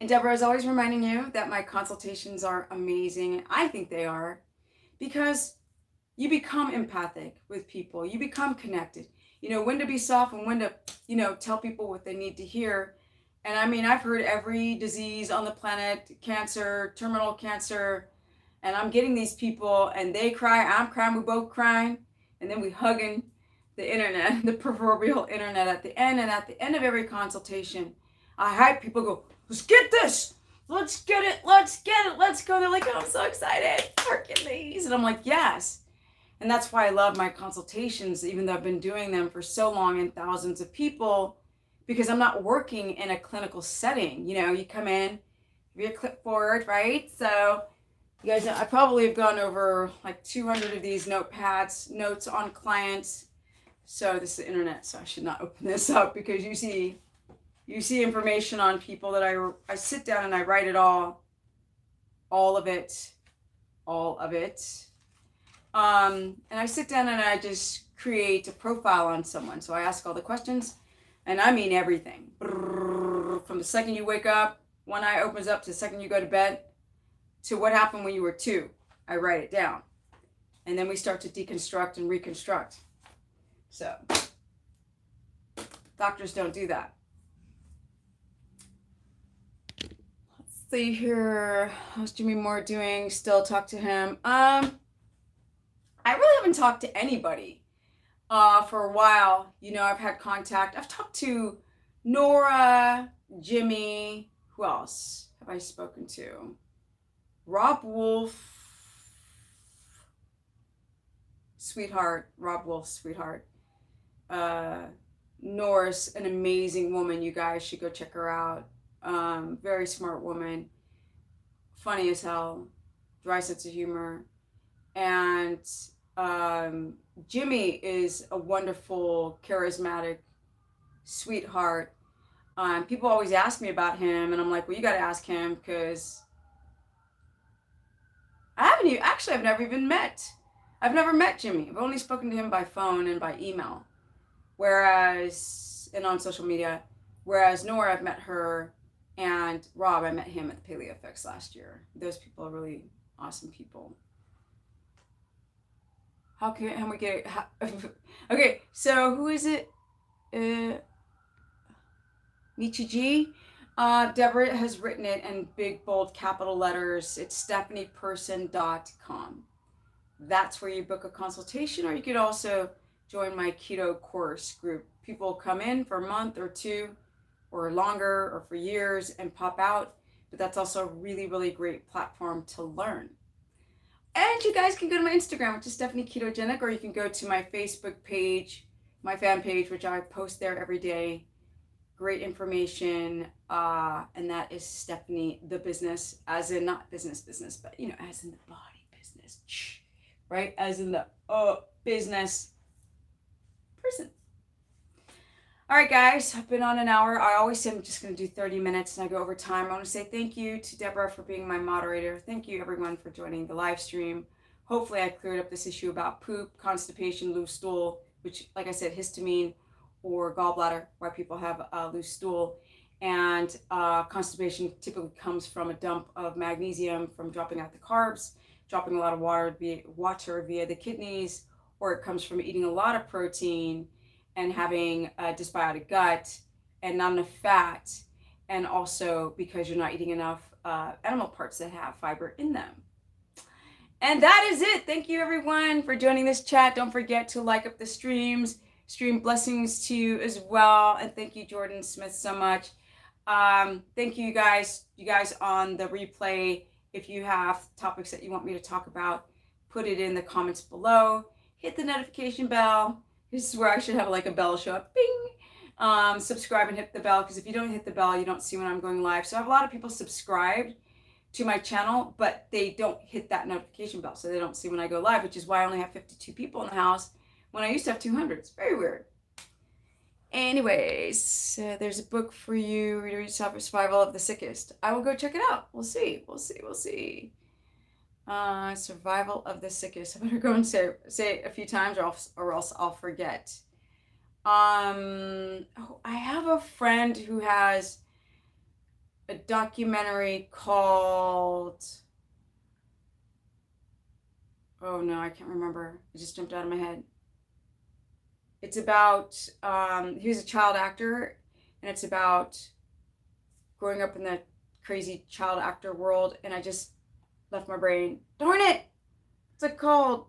And Deborah is always reminding you that my consultations are amazing. I think they are, because you become empathic with people. You become connected. When to be soft and when to, tell people what they need to hear. And I mean, I've heard every disease on the planet, cancer, terminal cancer, and I'm getting these people and they cry, I'm crying, we both crying, and then we hugging the internet, the proverbial internet at the end. And at the end of every consultation, I hype people, go, let's get this. Let's get it. Let's get it. Let's go. They're like, oh, I'm so excited. Hercules. And I'm like, yes. And that's why I love my consultations, even though I've been doing them for so long and thousands of people, because I'm not working in a clinical setting. You know, you come in, be a clipboard, right? So you guys know, I probably have gone over like 200 of these notepads, notes on clients. So this is the internet, so I should not open this up, because you see information on people that I sit down and I write it all of it. And I sit down and I just create a profile on someone. So I ask all the questions, and I mean everything. From the second you wake up, one eye opens up, to the second you go to bed, to what happened when you were 2. I write it down. And then we start to deconstruct and reconstruct. So, doctors don't do that. Let's see here. How's Jimmy Moore doing? Still talk to him. I really haven't talked to anybody for a while. You know, I've had contact. I've talked to Nora, Jimmy. Who else have I spoken to? Rob Wolf. Sweetheart. Rob Wolf, sweetheart. Norris, an amazing woman. You guys should go check her out. Very smart woman. Funny as hell. Dry sense of humor. And Jimmy is a wonderful, charismatic sweetheart. People always ask me about him, and I'm like, well, you got to ask him, because I've never even met. I've never met Jimmy. I've only spoken to him by phone and by email, and on social media. Whereas Nora, I've met her, and Rob, I met him at the Paleo Fix last year. Those people are really awesome people. How can we get it? Okay, so who is it? Nietzsche G. Deborah has written it in big, bold, capital letters. It's stephanieperson.com. That's where you book a consultation, or you could also join my keto course group. People come in for a month or 2 or longer, or for years, and pop out. But that's also a really, really great platform to learn. And you guys can go to my Instagram, which is Stephanie Ketogenic, or you can go to my Facebook page, my fan page, which I post there every day. Great information. And that is Stephanie the Business, as in not business, but, you know, as in the body business, right? As in the business person. All right, guys, I've been on an hour. I always say I'm just going to do 30 minutes, and I go over time. I want to say thank you to Deborah for being my moderator. Thank you, everyone, for joining the live stream. Hopefully, I cleared up this issue about poop, constipation, loose stool, which, like I said, histamine or gallbladder, why people have loose stool. And constipation typically comes from a dump of magnesium from dropping out the carbs, dropping a lot of water via the kidneys, or it comes from eating a lot of protein and having a dysbiotic gut and not enough fat, and also because you're not eating enough animal parts that have fiber in them. And that is it. Thank you, everyone, for joining this chat. Don't forget to like up the streams. Stream blessings to you as well. And thank you, Jordan Smith, so much. Thank you, guys on the replay. If you have topics that you want me to talk about, put it in the comments below. Hit the notification bell. This is where I should have like a bell show up. Bing! Subscribe and hit the bell, because if you don't hit the bell, you don't see when I'm going live. So I have a lot of people subscribed to my channel, but they don't hit that notification bell, so they don't see when I go live, which is why I only have 52 people in the house when I used to have 200. It's very weird. Anyways, there's a book for you, Read Survival of the Sickest. I will go check it out. We'll see. Survival of the Sickest. I better go and say it a few times, or else I'll forget. I have a friend who has a documentary called, oh no, I can't remember. It just jumped out of my head. It's about, he was a child actor, and it's about growing up in the crazy child actor world, and I just left my brain. Darn it! What's it called?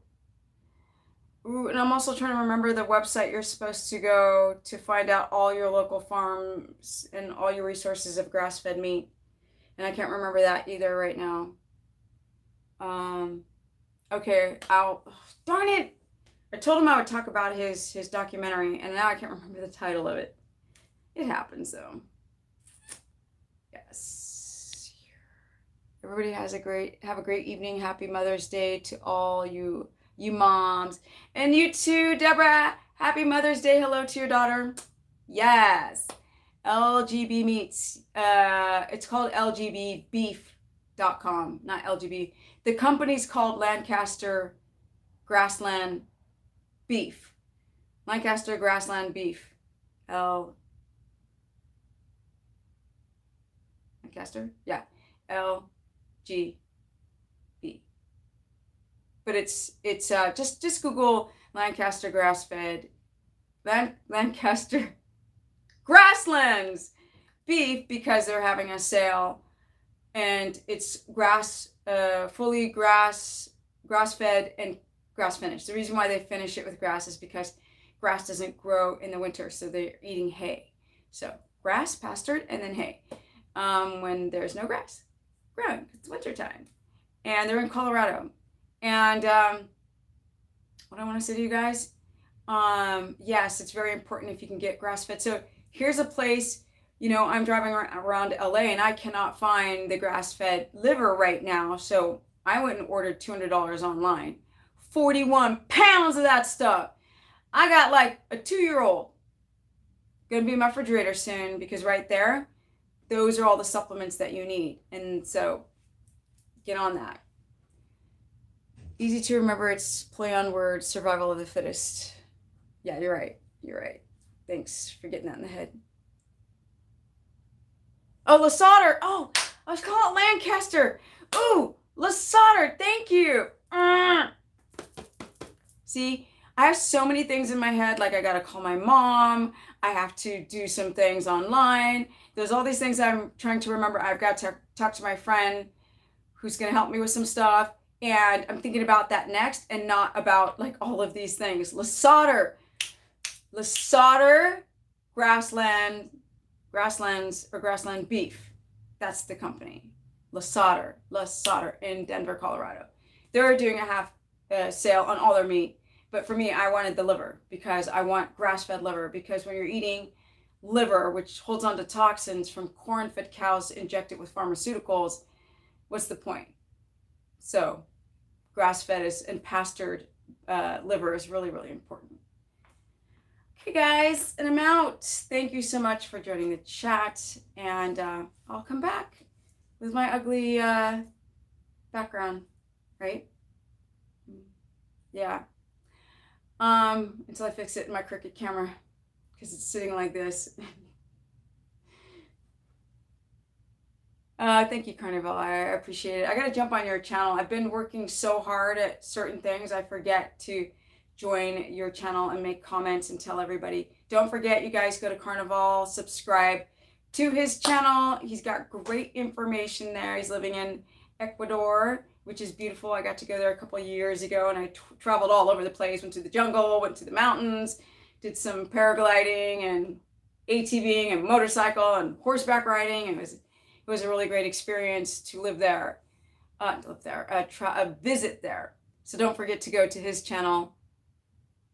Ooh, and I'm also trying to remember the website you're supposed to go to find out all your local farms and all your resources of grass-fed meat. And I can't remember that either right now. Okay, darn it! I told him I would talk about his documentary, and now I can't remember the title of it. It happens though. Yes. Everybody have a great evening. Happy Mother's Day to all you moms. And you too, Deborah. Happy Mother's Day. Hello to your daughter. Yes. LGB Meats. It's called lgbbeef.com, not LGB. The company's called Lancaster Grassland Beef. Lancaster Grassland Beef. Lancaster? Yeah. LGB. But it's just Google Lancaster grass-fed Lancaster Grasslands Beef because they're having a sale, and it's fully grass-fed and grass finished. The reason why they finish it with grass is because grass doesn't grow in the winter, so they're eating hay. So grass, pastured, and then hay. When there's no grass growing, it's wintertime, and they're in Colorado. And what I want to say to you guys, yes, it's very important if you can get grass-fed. So here's a place, I'm driving around LA and I cannot find the grass-fed liver right now. So I went and ordered $200 online. 41 pounds of that stuff. I got like a 2-year-old. Gonna be in my refrigerator soon because right there, those are all the supplements that you need. And so get on that. Easy to remember, it's play on words, survival of the fittest. Yeah, you're right. Thanks for getting that in the head. Oh, Lasauter. Oh, I was calling it Lancaster. Ooh, Lasauter. Thank you. See, I have so many things in my head. Like I got to call my mom. I have to do some things online. There's all these things I'm trying to remember. I've got to talk to my friend who's going to help me with some stuff. And I'm thinking about that next and not about like all of these things. Lasauter Grasslands or Grassland Beef. That's the company. Lasauter in Denver, Colorado. They're doing a half sale on all their meat. But for me, I wanted the liver because I want grass-fed liver, because when you're eating liver, which holds on to toxins from corn-fed cows injected with pharmaceuticals, what's the point? So grass-fed and pastured liver is really, really important. Okay, guys, and I'm out. Thank you so much for joining the chat, and I'll come back with my ugly background, right? Yeah. Until I fix it in my crooked camera, because it's sitting like this. Thank you, Carnivore. I appreciate it. I gotta jump on your channel. I've been working so hard at certain things. I forget to join your channel and make comments and tell everybody. Don't forget, you guys, go to Carnivore, subscribe to his channel. He's got great information there. He's living in Ecuador, which is beautiful. I got to go there a couple of years ago, and I traveled all over the place. Went to the jungle, went to the mountains, did some paragliding and ATVing and motorcycle and horseback riding. It was a really great experience to live there, visit there. So don't forget to go to his channel.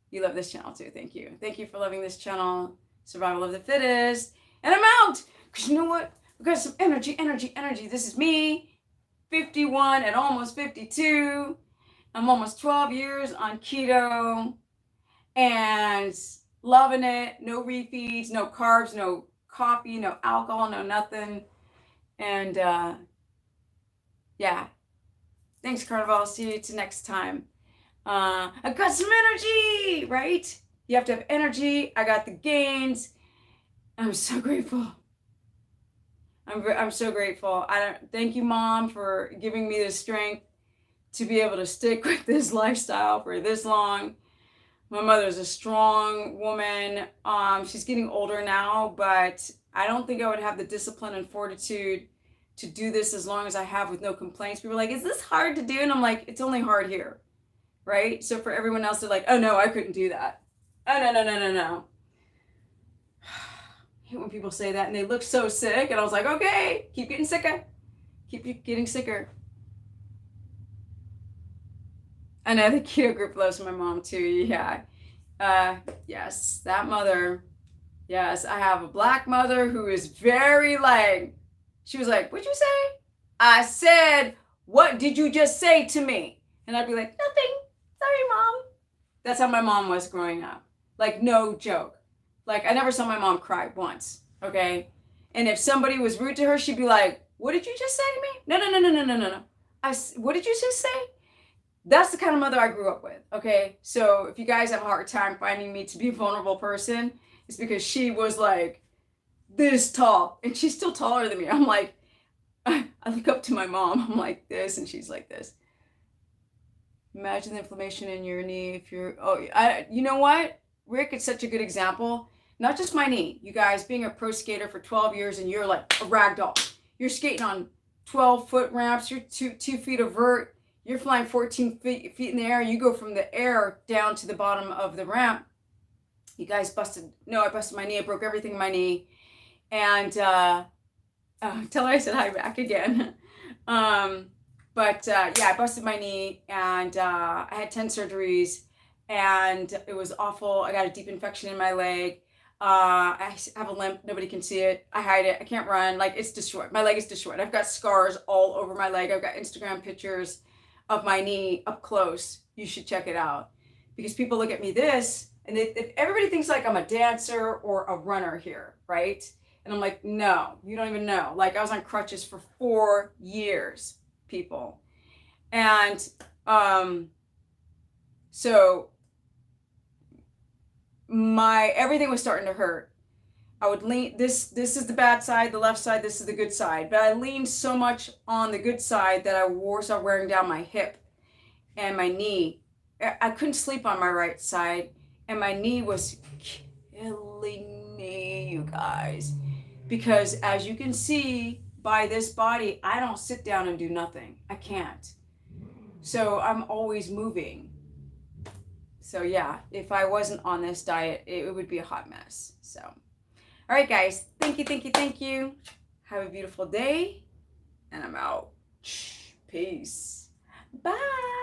You love this channel too. Thank you. Thank you for loving this channel. Survival of the fittest. And I'm out. Because you know what? We got some energy. This is me, 51 and almost 52. I'm almost 12 years on keto and loving it. No refeeds, no carbs, no coffee, no alcohol, no nothing. And yeah, thanks, Carnivore. See you next time. I got some energy, right? You have to have energy. I got the gains. I'm so grateful. I'm so grateful. Thank you, Mom, for giving me the strength to be able to stick with this lifestyle for this long. My mother's a strong woman. She's getting older now, but I don't think I would have the discipline and fortitude to do this as long as I have with no complaints. People are like, is this hard to do? And I'm like, it's only hard here. right? So for everyone else, they're like, oh no, I couldn't do that. Oh no, no, no, no, no. I hate when people say that and they look so sick. And I was like, okay, keep getting sicker. Keep getting sicker. I know the keto group loves my mom too. Yeah. Yes, that mother. Yes, I have a black mother who is very like, she was like, what'd you say? I said, what did you just say to me? And I'd be like, nothing. Sorry, mom. That's how my mom was growing up. Like, no joke. Like, I never saw my mom cry once, okay? And if somebody was rude to her, she'd be like, what did you just say to me? No, no, no, no, no, no, no, no. What did you just say? That's the kind of mother I grew up with, okay? So if you guys have a hard time finding me to be a vulnerable person, it's because she was like this tall, and she's still taller than me. I'm like, I look up to my mom. I'm like this, and she's like this. Imagine the inflammation in your knee if you're, you know what? Rick is such a good example. Not just my knee. You guys, being a pro skater for 12 years and you're like a rag doll. You're skating on 12-foot ramps. You're 2 feet of vert. You're flying 14 feet in the air. You go from the air down to the bottom of the ramp. You guys I busted my knee. I broke everything in my knee. And tell her I said hi back again. I busted my knee and I had 10 surgeries and it was awful. I got a deep infection in my leg. I have a limp. Nobody can see it. I hide it. I can't run. Like, it's destroyed. My leg is destroyed. I've got scars all over my leg. I've got Instagram pictures of my knee up close. You should check it out because people look at me this and everybody thinks like I'm a dancer or a runner here, right? And I'm like, no, you don't even know. Like, I was on crutches for 4 years, people. And so everything was starting to hurt. I would lean, this is the bad side, the left side, this is the good side. But I leaned so much on the good side that I started wearing down my hip and my knee. I couldn't sleep on my right side, and my knee was killing me, you guys. Because as you can see by this body, I don't sit down and do nothing. I can't. So I'm always moving. So yeah, if I wasn't on this diet, it would be a hot mess. So, all right, guys. Thank you, thank you, thank you. Have a beautiful day. And I'm out. Peace. Bye.